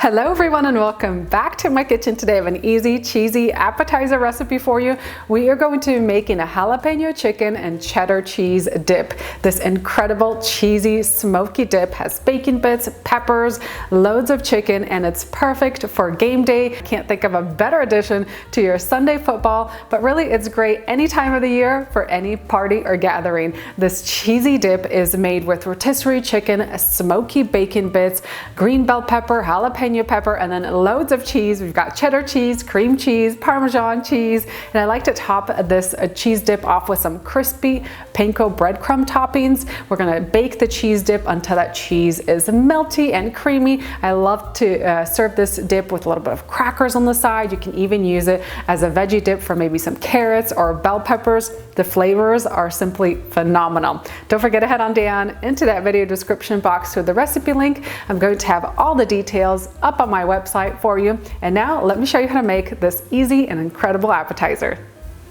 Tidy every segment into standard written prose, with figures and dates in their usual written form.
Hello everyone and welcome back to my kitchen. Today I have an easy, cheesy appetizer recipe for you. We are going to be making a jalapeno chicken and cheddar cheese dip. This incredible cheesy smoky dip has bacon bits, peppers, loads of chicken, and it's perfect for game day. Can't think of a better addition to your Sunday football, but really it's great any time of the year for any party or gathering. This cheesy dip is made with rotisserie chicken, smoky bacon bits, green bell pepper, jalapeno pepper, and then loads of cheese. We've got cheddar cheese, cream cheese, parmesan cheese, and I like to top this cheese dip off with some crispy panko breadcrumb toppings. We're gonna bake the cheese dip until that cheese is melty and creamy. I love to serve this dip with a little bit of crackers on the side. You can even use it as a veggie dip for maybe some carrots or bell peppers. The flavors are simply phenomenal. Don't forget to head on down into that video description box to the recipe link. I'm going to have all the details up on my website for you. And now let me show you how to make this easy and incredible appetizer.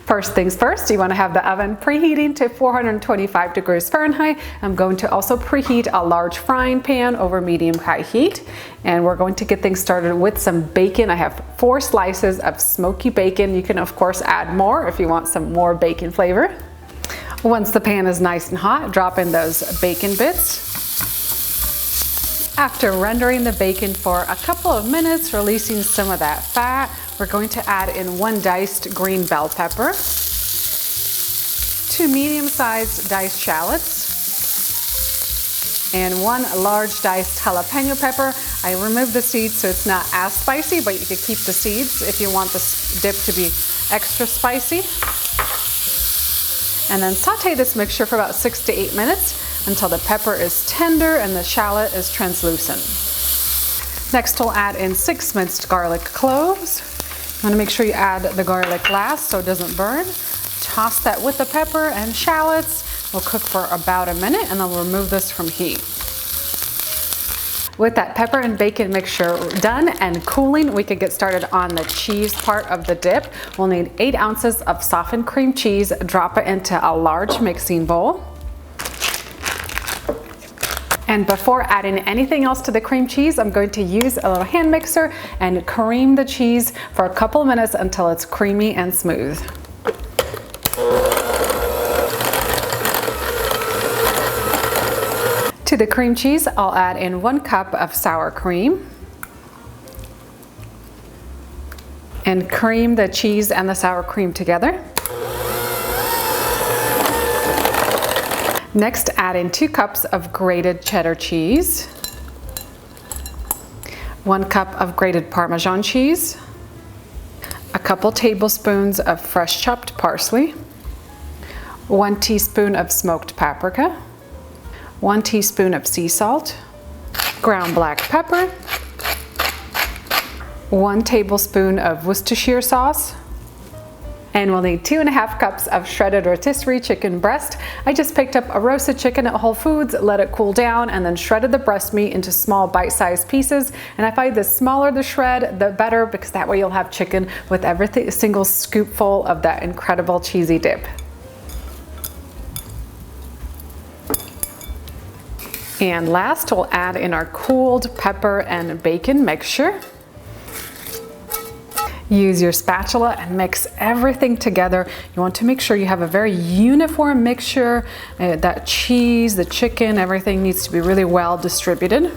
First things first, you want to have the oven preheating to 425 degrees Fahrenheit. I'm going to also preheat a large frying pan over medium-high heat. And we're going to get things started with some bacon. I have 4 slices of smoky bacon. You can of course add more if you want some more bacon flavor. Once the pan is nice and hot, drop in those bacon bits. After rendering the bacon for a couple of minutes, releasing some of that fat, we're going to add in 1 diced green bell pepper, 2 medium-sized diced shallots, and 1 large diced jalapeno pepper. I removed the seeds so it's not as spicy, but you can keep the seeds if you want this dip to be extra spicy. And then saute this mixture for about 6 to 8 minutes until the pepper is tender and the shallot is translucent. Next, we'll add in 6 minced garlic cloves. You want to make sure you add the garlic last so it doesn't burn. Toss that with the pepper and shallots. We'll cook for about a minute and then we'll remove this from heat. With that pepper and bacon mixture done and cooling, we can get started on the cheese part of the dip. We'll need 8 ounces of softened cream cheese. Drop it into a large mixing bowl. And before adding anything else to the cream cheese, I'm going to use a little hand mixer and cream the cheese for a couple of minutes until it's creamy and smooth. To the cream cheese, I'll add in 1 cup of sour cream and cream the cheese and the sour cream together. Next, add in 2 cups of grated cheddar cheese, 1 cup of grated parmesan cheese, a couple tablespoons of fresh chopped parsley, 1 teaspoon of smoked paprika, 1 teaspoon of sea salt, ground black pepper, 1 tablespoon of Worcestershire sauce, and we'll need 2.5 cups of shredded rotisserie chicken breast. I just picked up a roasted chicken at Whole Foods, let it cool down, and then shredded the breast meat into small bite-sized pieces. And I find the smaller the shred, the better, because that way you'll have chicken with every single scoopful of that incredible cheesy dip. And last, we'll add in our cooled pepper and bacon mixture. Use your spatula and mix everything together. You want to make sure you have a very uniform mixture. That cheese, the chicken, everything needs to be really well distributed.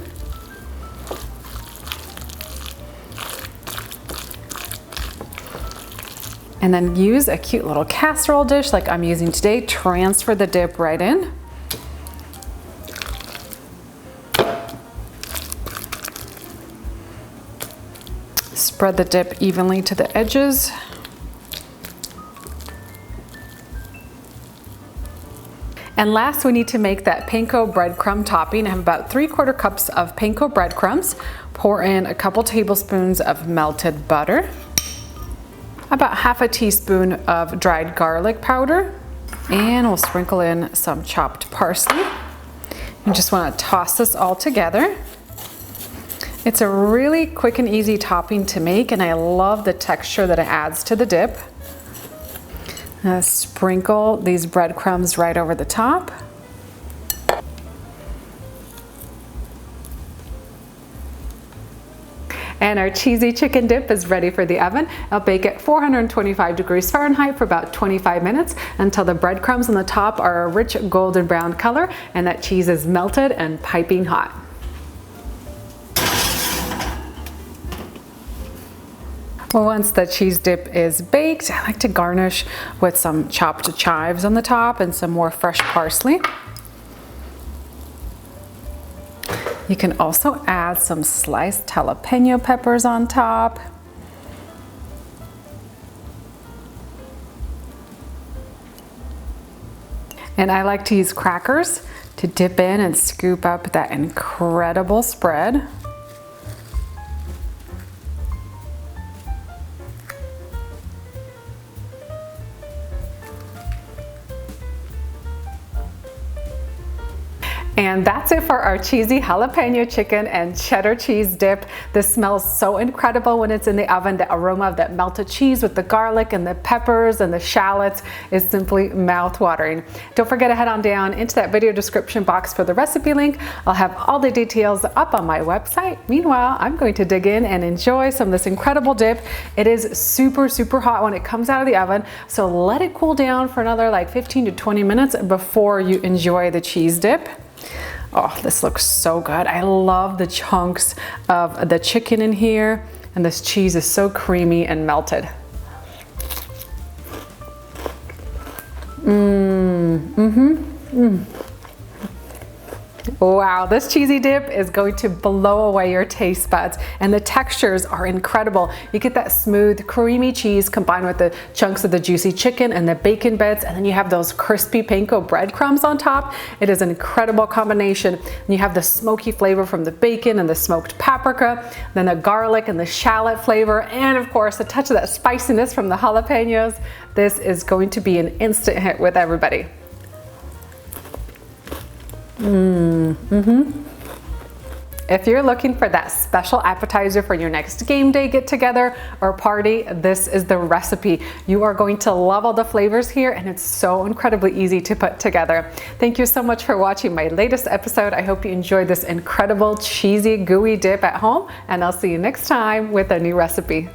And then use a cute little casserole dish like I'm using today. Transfer the dip right in. Spread the dip evenly to the edges. And last, we need to make that panko breadcrumb topping. I have about 3/4 cups of panko breadcrumbs. Pour in a couple tablespoons of melted butter, about 1/2 teaspoon of dried garlic powder, and we'll sprinkle in some chopped parsley. You just want to toss this all together. It's a really quick and easy topping to make, and I love the texture that it adds to the dip. Sprinkle these breadcrumbs right over the top. And our cheesy chicken dip is ready for the oven. I'll bake at 425 degrees Fahrenheit for about 25 minutes until the breadcrumbs on the top are a rich golden brown color and that cheese is melted and piping hot. Once the cheese dip is baked, I like to garnish with some chopped chives on the top and some more fresh parsley. You can also add some sliced jalapeno peppers on top. And I like to use crackers to dip in and scoop up that incredible spread. And that's it for our cheesy jalapeno chicken and cheddar cheese dip. This smells so incredible when it's in the oven. The aroma of that melted cheese with the garlic and the peppers and the shallots is simply mouth-watering. Don't forget to head on down into that video description box for the recipe link. I'll have all the details up on my website. Meanwhile, I'm going to dig in and enjoy some of this incredible dip. It is super, super hot when it comes out of the oven, so let it cool down for another like 15 to 20 minutes before you enjoy the cheese dip. Oh, this looks so good. I love the chunks of the chicken in here, and this cheese is so creamy and melted. Wow, this cheesy dip is going to blow away your taste buds, and the textures are incredible. You get that smooth, creamy cheese combined with the chunks of the juicy chicken and the bacon bits, and then you have those crispy panko breadcrumbs on top. It is an incredible combination. And you have the smoky flavor from the bacon and the smoked paprika, then the garlic and the shallot flavor, and of course a touch of that spiciness from the jalapenos. This is going to be an instant hit with everybody. If you're looking for that special appetizer for your next game day get together or party, this is the recipe. You are going to love all the flavors here, and it's so incredibly easy to put together. Thank you so much for watching my latest episode. I hope you enjoyed this incredible cheesy gooey dip at home, and I'll see you next time with a new recipe.